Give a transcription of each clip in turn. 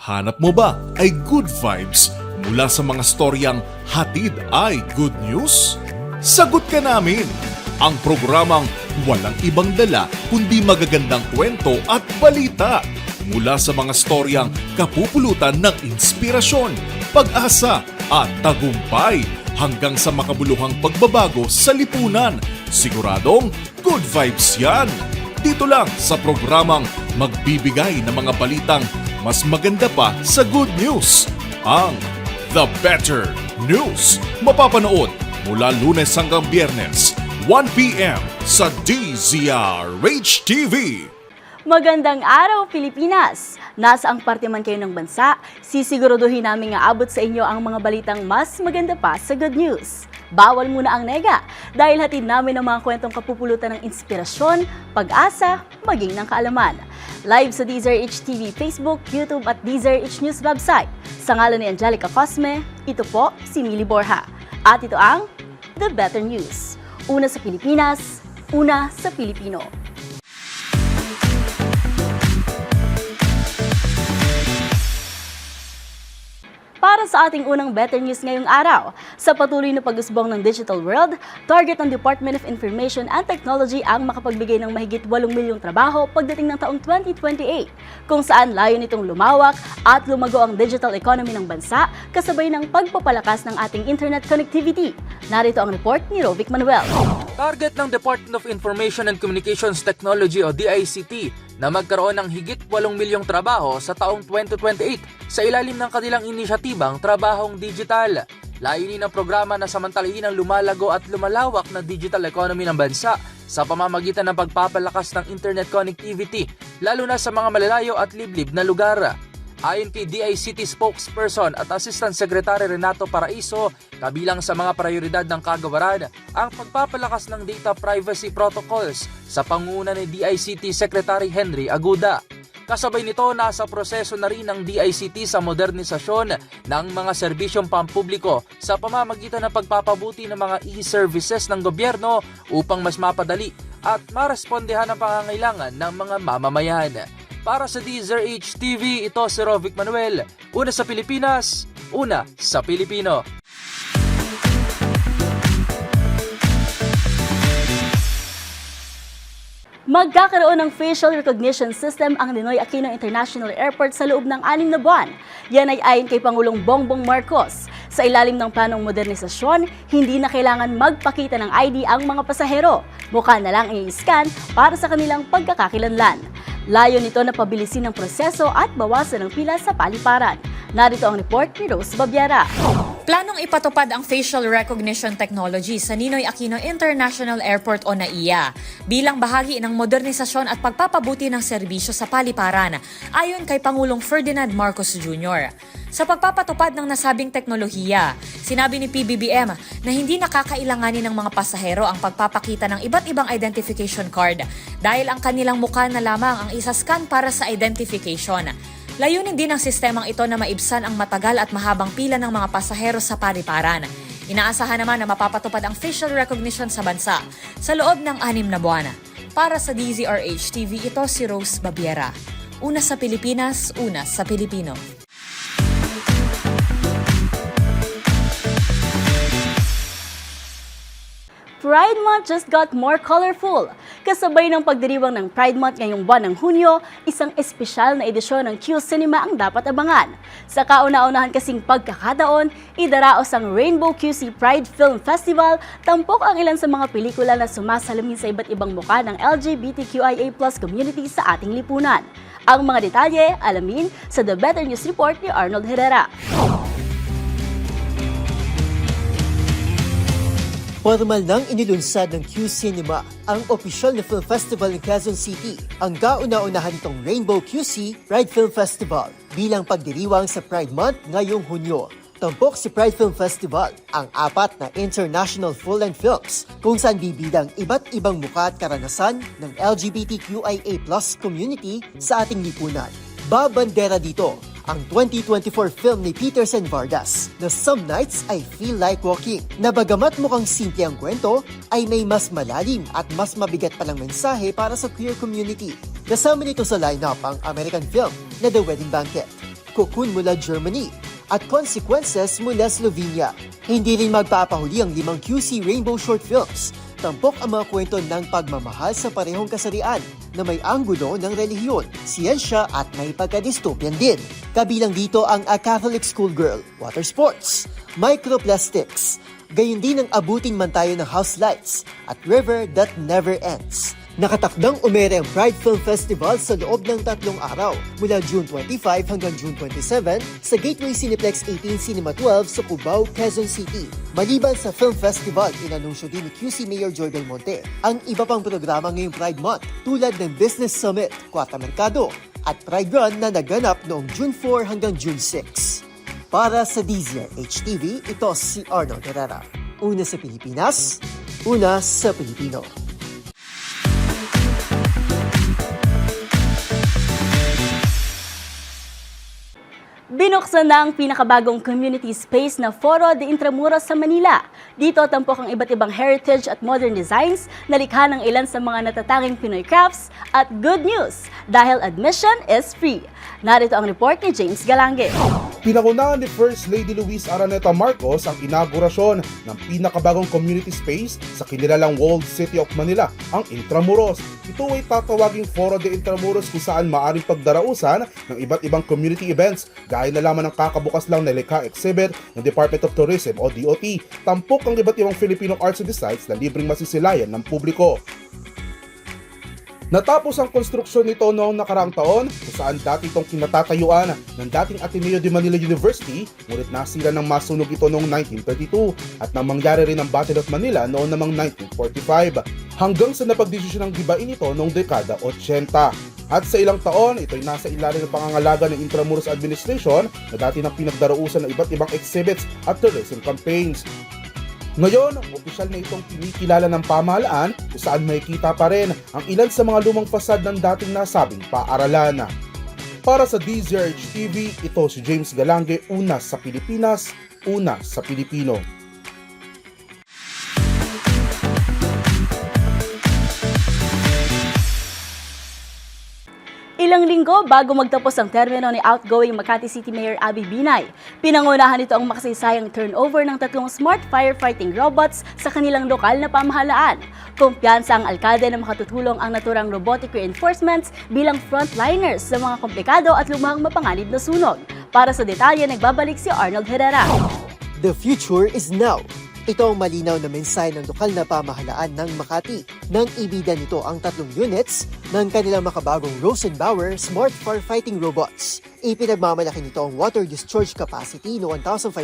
Hanap mo ba ay good vibes mula sa mga storyang hatid ay good news? Sagot ka namin! Ang programang walang ibang dala kundi magagandang kwento at balita mula sa mga storyang kapupulutan ng inspirasyon, pag-asa at tagumpay hanggang sa makabuluhang pagbabago sa lipunan. Siguradong good vibes yan! Dito lang sa programang magbibigay ng mga balitang mas maganda pa sa good news. Ang The Better News. Mapapanood mula Lunes hanggang Biyernes, 1 p.m. sa DZRH TV. Magandang araw, Pilipinas! Nasa ang parte man kayo ng bansa, sisiguraduhin namin nga abot sa inyo ang mga balitang mas maganda pa sa good news. Bawal muna ang nega dahil hatid namin ang mga kwentong kapupulutan ng inspirasyon, pag-asa, maging ng kaalaman. Live sa DZRH TV Facebook, YouTube at DZRH News website. Sa ngalan ni Angelica Cosme, ito po si Mili Borja. At ito ang The Better News. Una sa Pilipinas, una sa Pilipino. Para sa ating unang Better News ngayong araw, sa patuloy na pag-usbong ng digital world, target ng Department of Information and Technology ang makapagbigay ng mahigit 8 milyong trabaho pagdating ng taong 2028, kung saan layo nitong lumawak at lumago ang digital economy ng bansa kasabay ng pagpapalakas ng ating internet connectivity. Narito ang report ni Rovic Manuel. Target ng Department of Information and Communications Technology o DICT na magkaroon ng higit 8 milyong trabaho sa taong 2028 sa ilalim ng kanilang inisyatibang Trabahong Digital. Layunin ng programa na samantalahin ang lumalago at lumalawak na digital economy ng bansa sa pamamagitan ng pagpapalakas ng internet connectivity, lalo na sa mga malalayo at liblib na lugar. Ayon kay DICT spokesperson at Assistant Secretary Renato Paraiso, kabilang sa mga prioridad ng kagawaran ang pagpapalakas ng data privacy protocols sa pangunguna ni DICT Secretary Henry Aguda. Kasabay nito, nasa proseso na rin ng DICT sa modernisasyon ng mga serbisyong pampubliko sa pamamagitan ng pagpapabuti ng mga e-services ng gobyerno upang mas mapadali at marespondehan ang pangangailangan ng mga mamamayan. Para sa DZRH TV, ito si Rovic Manuel. Una sa Pilipinas, una sa Pilipino. Magkakaroon ng facial recognition system ang Ninoy Aquino International Airport sa loob ng 6 na buwan. Yan ay ayon kay Pangulong Bongbong Marcos. Sa ilalim ng planong modernisasyon, hindi na kailangan magpakita ng ID ang mga pasahero. Mukha na lang i-scan para sa kanilang pagkakakilanlan. Layo nito na pabilisin ang proseso at bawasan ang pila sa paliparan. Narito ang report ni Rose Babiera. Planong ipatupad ang facial recognition technology sa Ninoy Aquino International Airport o NAIA bilang bahagi ng modernisasyon at pagpapabuti ng serbisyo sa paliparan, ayon kay Pangulong Ferdinand Marcos Jr. Sa pagpapatupad ng nasabing teknolohiya, sinabi ni PBBM na hindi nakakailanganin ng mga pasahero ang pagpapakita ng iba't ibang identification card dahil ang kanilang mukha na lamang ang isa-scan para sa identification. Layunin din ng sistemang ito na maibsan ang matagal at mahabang pila ng mga pasahero sa paliparan. Inaasahan naman na mapapatupad ang facial recognition sa bansa sa loob ng 6 na buwan. Para sa DZRH TV, ito si Rose Babiera. Una sa Pilipinas, una sa Pilipino. Pride Month just got more colorful. Kasabay ng pagdiriwang ng Pride Month ngayong buwan ng Hunyo, isang espesyal na edisyon ng Q Cinema ang dapat abangan. Sa kauna-unahan kasing pagkakataon, idaraos ang Rainbow QC Pride Film Festival, tampok ang ilan sa mga pelikula na sumasalamin sa iba't ibang muka ng LGBTQIA+ community sa ating lipunan. Ang mga detalye, alamin sa The Better News Report ni Arnold Herrera. Formal nang inilunsad ng Q Cinema ang opisyal na film festival ng Quezon City, ang kauna-unahan nitong Rainbow QC Pride Film Festival bilang pagdiriwang sa Pride Month ngayong Hunyo. Tampok si Pride Film Festival ang 4 na international full-length films kung saan bibidang iba't ibang mukha at karanasan ng LGBTQIA+ community sa ating lipunan. Babandera dito ang 2024 film ni Peterson Vargas na Some Nights I Feel Like Walking, na bagamat mukhang simple ang kwento, ay may mas malalim at mas mabigat palang mensahe para sa queer community. Kasama nito sa lineup ang American film na The Wedding Banquet, Cocoon mula Germany, at Consequences mula Slovenia. Hindi rin magpapahuli ang 5 QC Rainbow Short Films. Tampok ang mga kwento ng pagmamahal sa parehong kasarian na may anggulo ng relihiyon, siyensya at may pagka-dystopian din. Kabilang dito ang A Catholic Schoolgirl, Water Sports, Microplastics, gayon din ang Abutin Man Tayo ng House Lights at River That Never Ends. Nakatakdang umere ang Pride Film Festival sa loob ng 3 araw mula June 25 hanggang June 27 sa Gateway Cineplex 18 Cinema 12 sa Cubao, Quezon City. Maliban sa Film Festival, inanunsyo din ni QC Mayor Joy Del Monte ang iba pang programa ngayong Pride Month tulad ng Business Summit, Kwarta Mercado at Pride Run na naganap noong June 4 hanggang June 6. Para sa DZRH TV, ito si Arnold Herrera. Una sa Pilipinas, una sa Pilipino. Binuksan na ang pinakabagong community space na Foro de Intramuros sa Manila. Dito tampok ang iba't ibang heritage at modern designs na likha ng ilan sa mga natatanging Pinoy crafts at good news dahil admission is free. Narito ang report ni James Galange. Pinangunahan ni First Lady Luis Araneta Marcos ang inaugurasyon ng pinakabagong community space sa kinilalang walled city of Manila, ang Intramuros. Ito ay tatawaging Foro de Intramuros kung saan maaaring pagdarausan ng iba't ibang community events gaya na lamang ng kakabukas lang na likha exhibit ng Department of Tourism o DOT. Tampok ang iba't ibang Filipino arts and designs na libreng masisilayan ng publiko. Natapos ang konstruksyon nito noong nakaraang taon kung saan dati itong kinatatayuan ng dating Ateneo de Manila University, ngunit nasira ng masunog ito noong 1932 at nang mangyari rin ang Battle of Manila noong namang 1945 hanggang sa napagdesisyon ng gibain ito noong dekada 80. At sa ilang taon, ito'y nasa ilalim ng pangangalaga ng Intramuros Administration na dati nang pinagdarausan ng iba't ibang exhibits at tourism campaigns. Ngayon, opisyal na itong kinikilala ng pamahalaan kung saan makikita pa rin ang ilan sa mga lumang fasad ng dating nasabing paaralan. Para sa DZRH TV, ito si James Galange, una sa Pilipinas, una sa Pilipino. Ilang linggo bago magtapos ang termino ni outgoing Makati City Mayor Abby Binay, pinangunahan nito ang makasaysayang turnover ng 3 smart firefighting robots sa kanilang lokal na pamahalaan. Kumpiyansa ang alkalde na makatutulong ang naturang robotic reinforcements bilang frontliners sa mga komplikado at lumang mapanganib na sunog. Para sa detalye, nagbabalik si Arnold Herrera. The future is now. Ito ang malinaw na mensahe ng lokal na pamahalaan ng Makati nang ibida nito ang 3 units ng kanilang makabagong Rosenbauer Smart Firefighting Robots. Ipinagmamalaki nito ang water discharge capacity na 1,500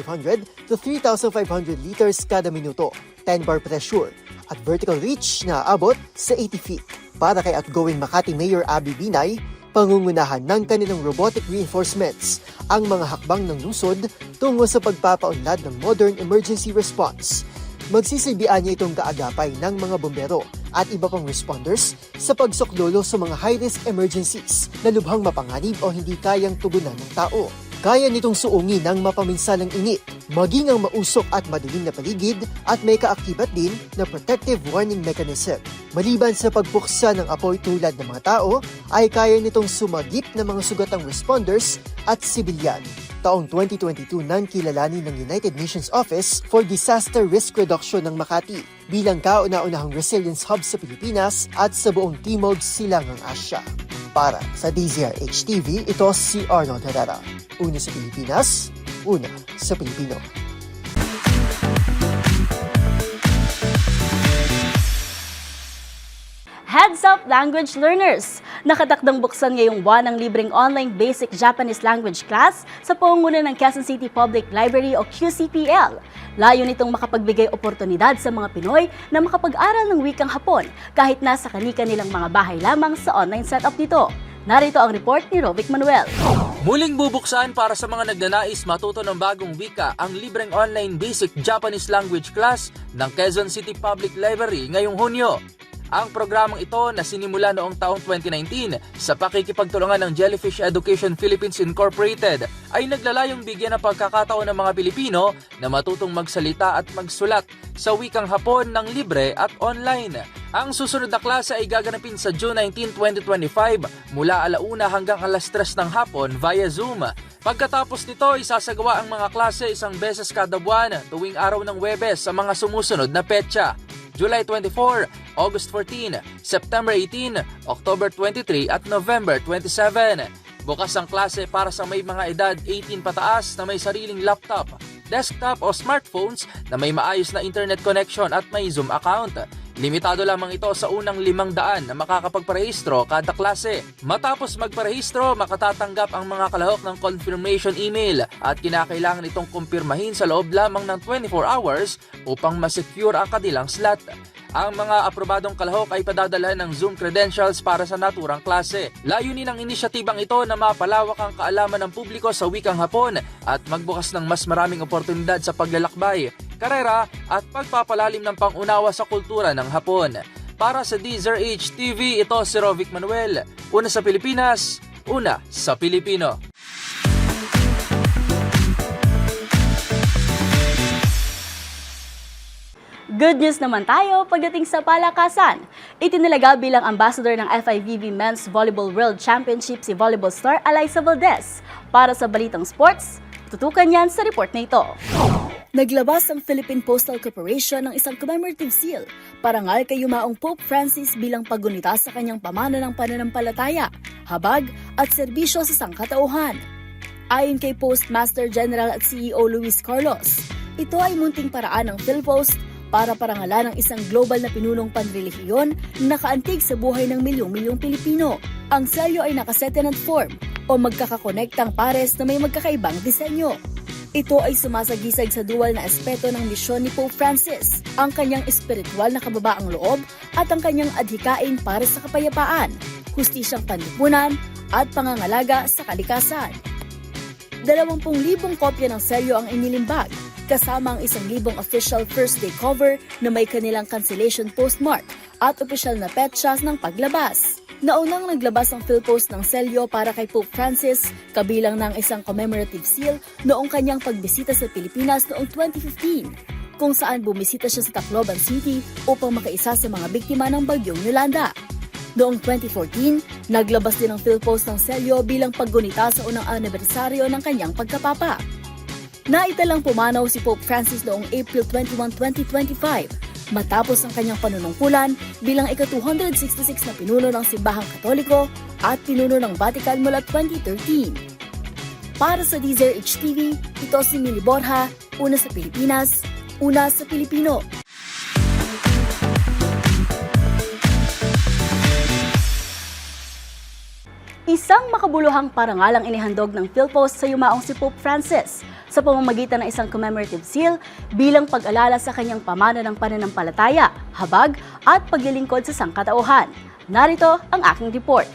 to 3,500 liters kada minuto, 10 bar pressure, at vertical reach na abot sa 80 feet. Para kay outgoing Makati Mayor Abby Binay, pangungunahan ng kanilang robotic reinforcements ang mga hakbang ng lungsod tungo sa pagpapaunlad ng modern emergency response. Magsisilbihan niya itong kaagapay ng mga bombero at iba pang responders sa pagsuklolo sa mga high-risk emergencies na lubhang mapanganib o hindi kayang tugunan ng tao. Kaya nitong suungin ng mapaminsalang init, maging ang mausok at madilim na paligid at may kaakibat din na protective warning mechanism. Maliban sa pagpuksa ng apoy tulad ng mga tao, ay kaya nitong sumagip ng mga sugatang responders at sibilyan. Taong 2022 nang kilalanin ng United Nations Office for Disaster Risk Reduction ng Makati bilang kauna-unahang resilience hub sa Pilipinas at sa buong Timog Silangang Asya. Para sa DZRH TV, ito si Arnold Herrera. Una sa Pilipinas, una sa Pilipino. Heads up language learners! Nakatakdang buksan ngayong buwan ang libreng online basic Japanese language class sa pangunguna ng Quezon City Public Library o QCPL. Layo nitong makapagbigay oportunidad sa mga Pinoy na makapag-aral ng wikang Hapon kahit nasa kani-kanilang mga bahay lamang sa online setup nito. Narito ang report ni Rovic Manuel. Muling bubuksan para sa mga nagnanais matuto ng bagong wika ang libreng online basic Japanese language class ng Quezon City Public Library ngayong Hunyo. Ang programang ito na sinimula noong taong 2019 sa pakikipagtulungan ng Jellyfish Education Philippines Incorporated ay naglalayong bigyan ng pagkakataon ng mga Pilipino na matutong magsalita at magsulat sa wikang Hapon ng libre at online. Ang susunod na klase ay gaganapin sa June 19, 2025 mula 1:00 hanggang 3:00 ng hapon via Zoom. Pagkatapos nito, isasagawa ang mga klase isang beses kada buwan tuwing araw ng Huwebes sa mga sumusunod na petsa. July 24, August 14, September 18, October 23 at November 27. Bukas ang klase para sa may mga edad 18 pataas na may sariling laptop, desktop o smartphones na may maayos na internet connection at may Zoom account. Limitado lamang ito sa unang 500 na makakapagparehistro kada klase. Matapos magparehistro, makatatanggap ang mga kalahok ng confirmation email at kinakailangan itong kumpirmahin sa loob lamang ng 24 hours upang masecure ang kanilang slot. Ang mga aprobadong kalahok ay padadalhan ng Zoom credentials para sa naturang klase. Layunin ng inisyatibang ito na mapalawak ang kaalaman ng publiko sa wikang Hapon at magbukas ng mas maraming oportunidad sa paglalakbay, karera at pagpapalalim ng pangunawa sa kultura ng Hapon. Para sa DZRH TV, ito si Rovic Manuel. Una sa Pilipinas, una sa Pilipino. Good news naman tayo pagdating sa palakasan. Itinalaga bilang ambassador ng FIVB Men's Volleyball World Championship si volleyball star Alyssa Valdez. Para sa Balitang Sports, tutukan yan sa report na ito. Naglabas ang Philippine Postal Corporation ng isang commemorative seal parangal kay Yumaong Pope Francis bilang paggunita sa kanyang pamana ng pananampalataya, habag at serbisyo sa sangkatauhan. Ayon kay Postmaster General at CEO Luis Carlos, ito ay munting paraan ng PhilPost para parangalan ng isang global na pinunong panrelihiyon na nakaantig sa buhay ng milyong-milyong Pilipino. Ang selyo ay nakasetenant form o magkakakonektang pares na may magkakaibang disenyo. Ito ay sumasagisag sa dual na aspeto ng misyon ni Pope Francis, ang kanyang espiritual na kababaang loob at ang kanyang adhikain para sa kapayapaan, hustisyang panlipunan at pangangalaga sa kalikasan. 20,000 kopya ng selyo ang inilimbag, kasama ang 1,000 official first day cover na may kanilang cancellation postmark at opisyal na petsyas ng paglabas. Naunang naglabas ang PhilPost ng selyo para kay Pope Francis, kabilang ng isang commemorative seal noong kanyang pagbisita sa Pilipinas noong 2015, kung saan bumisita siya sa Tacloban City upang makaisa sa mga biktima ng bagyong Yolanda. Noong 2014, naglabas din ang PhilPost ng selyo bilang paggunita sa unang anibersaryo ng kanyang pagkapapa. Naitalang pumanaw si Pope Francis noong April 21, 2025, matapos ang kanyang panunungkulan bilang ika-266 na pinuno ng Simbahang Katoliko at pinuno ng Vatican mula 2013. Para sa DZRH TV, ito si Mili Borja, una sa Pilipinas, una sa Pilipino. Isang makabuluhang parangal ang inihandog ng PhilPost sa yumaong si Pope Francis sa pamamagitan ng isang commemorative seal bilang pag-alala sa kanyang pamana ng pananampalataya, habag at paglilingkod sa sangkatauhan. Narito ang aking report.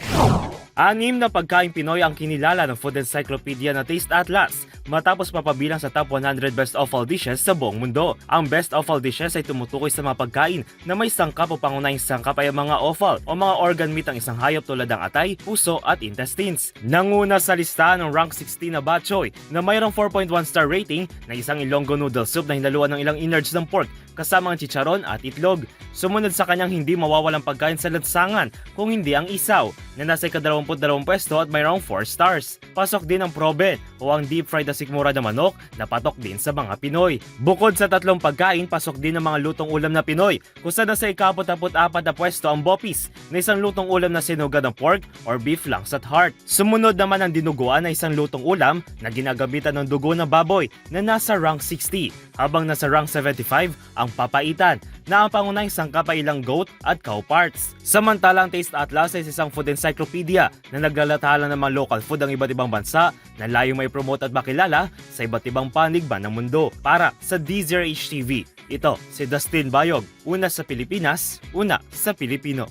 6 na pagkain Pinoy ang kinilala ng Food Encyclopedia na Taste Atlas matapos mapabilang sa top 100 best of all dishes sa buong mundo. Ang best of all dishes ay tumutukoy sa mga pagkain na may sangkap o pangunahing sangkap ay mga offal o mga organ meat ng isang hayop tulad ng atay, puso at intestines. Nanguna sa listahan ng rank 16 na bok choy na mayroong 4.1 star rating na isang Ilonggo noodle soup na hinaluan ng ilang innards ng pork kasama ang chicharon at itlog. Sumunod sa kanyang hindi mawawalang pagkain sa lansangan kung hindi ang isaw na nasa ika-22 pwesto at mayroong 4 stars. Pasok din ang probe o ang deep fried na sikmura na manok na patok din sa mga Pinoy. Bukod sa 3 pagkain, pasok din ang mga lutong ulam na Pinoy kung saan nasa ika-44 na pwesto ang bopis na isang lutong ulam na sinugad ng pork or beef lungs at heart. Sumunod naman ang dinuguan na isang lutong ulam na ginagamitan ng dugo ng baboy na nasa rank 60 habang nasa rank 75 ang papaitan na ang pangunahing sangkap ay ilang goat at cow parts. Samantalang Taste Atlas ay isang food encyclopedia na naglalathala ng mga local food ng iba't ibang bansa na layong may promote at makilala sa iba't ibang panig ba ng mundo. Para sa DZRH TV, ito si Dustin Bayog, una sa Pilipinas, una sa Pilipino.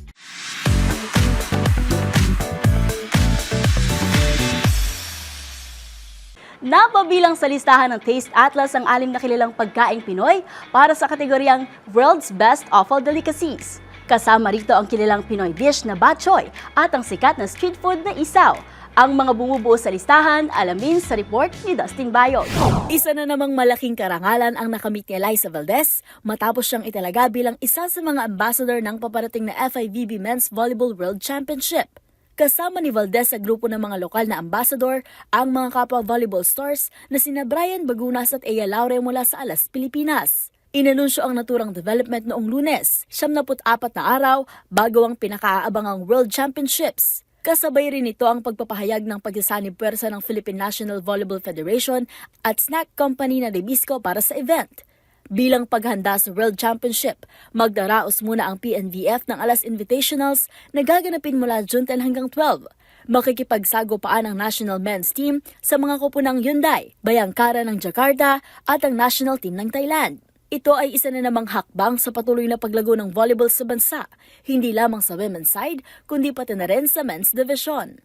Napabilang sa listahan ng Taste Atlas ang 6 na kilalang pagkaing Pinoy para sa kategoryang World's Best Offal Delicacies. Kasama rito ang kilalang Pinoy dish na bok choy at ang sikat na street food na isaw. Ang mga bumubuo sa listahan, alamin sa report ni Dustin Bayod. Isa na namang malaking karangalan ang nakamit ni Eliza Valdez matapos siyang italaga bilang isa sa mga ambassador ng paparating na FIVB Men's Volleyball World Championship. Kasama ni Valdez sa grupo ng mga lokal na ambassador ang mga kapwa volleyball stars na sina Brian Bagunas at Ea Laure mula sa Alas, Pilipinas. Inanunsyo ang naturang development noong Lunes, 74 na araw bago ang pinakaabangang World Championships. Kasabay rin ito ang pagpapahayag ng pagsasanib puwersa ng Philippine National Volleyball Federation at snack company na Debisco para sa event. Bilang paghanda sa World Championship, magdaraos muna ang PNVF ng Alas Invitationals na gaganapin mula June 10 hanggang 12. Makikipagsagupaan ang national men's team sa mga kupunang Hyundai, Bayangkara ng Jakarta at ang national team ng Thailand. Ito ay isa na namang hakbang sa patuloy na paglago ng volleyball sa bansa, hindi lamang sa women's side, kundi pati na rin sa men's division.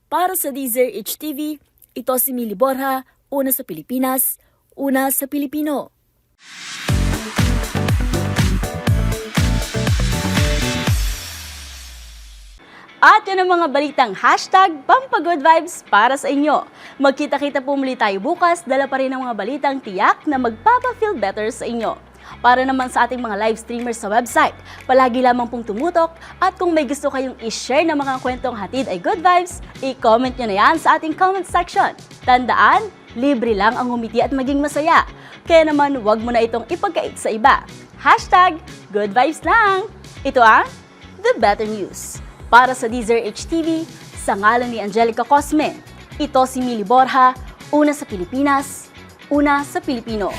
Para sa DZRH TV, ito si Mili Borja, una sa Pilipinas, una sa Pilipino. At yan ang mga balitang #PampaGoodVibes para sa inyo. Magkita-kita po muli tayo bukas, dala pa rin ang mga balitang tiyak na magpapa-feel better sa inyo. Para naman sa ating mga live streamers sa website, palagi lamang pong tumutok at kung may gusto kayong i-share na mga kwentong hatid ay good vibes, i-comment nyo na yan sa ating comment section. Tandaan, libre lang ang umiti at maging masaya. Kaya naman huwag mo na itong ipagkait sa iba. #GoodVibes lang! Ito ang The Better News. Para sa DZRH TV, sa ngalan ni Angelica Cosme, ito si Mili Borja, una sa Pilipinas, una sa Pilipino.